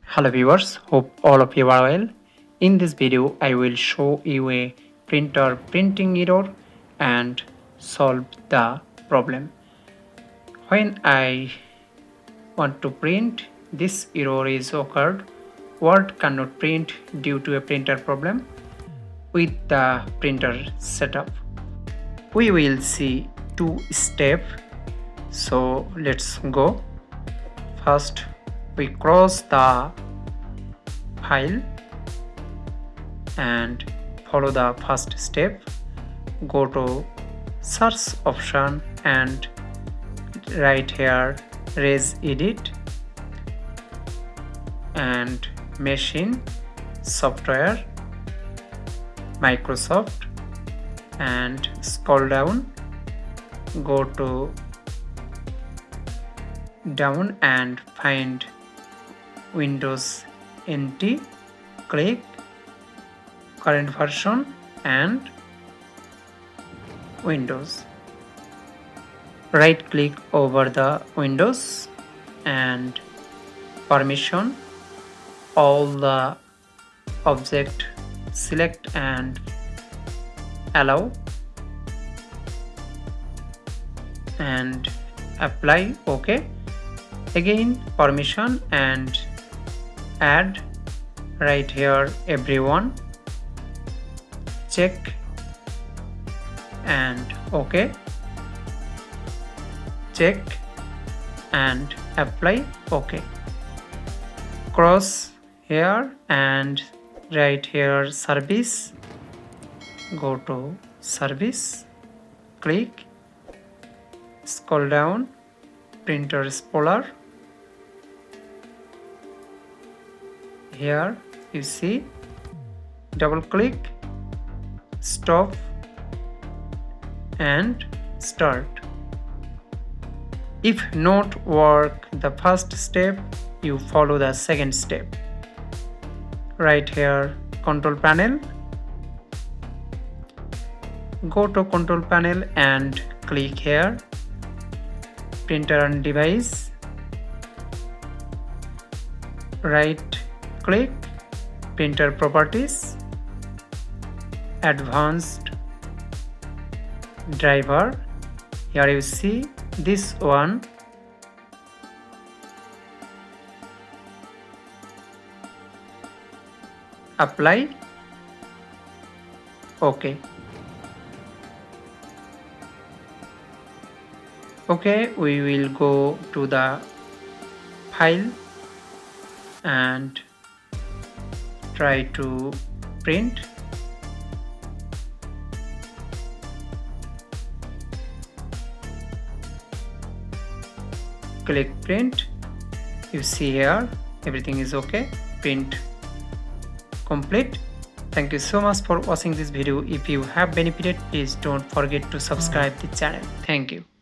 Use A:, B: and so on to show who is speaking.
A: Hello viewers, hope all of you are well. In this video, I will show you a printer printing error and solve the problem. When I want to print, this error is occurred. Word cannot print due to a printer problem with the printer setup. We will see two steps. So let's go. First, we cross the file and follow the first step. Go to search option and right here raise edit and machine software Microsoft and scroll down, go to down and find Windows NT, click current version and Windows. Right click over the Windows and permission, all the object select and allow and apply OK. Again permission and add right here everyone, check and OK, check and apply OK. Cross here and right here service, go to service, click, scroll down, printer spoiler. Here you see, double click, stop and start. If not work the first step, you follow the second step. Right here control panel, go to control panel and click here printer and device, right click printer properties, advanced driver. Here you see this one, apply OK. Okay, we will go to the file and try to print. Click print. You see here everything is okay. Print complete. Thank you so much for watching this video. If you have benefited, please don't forget to subscribe the channel. Thank you.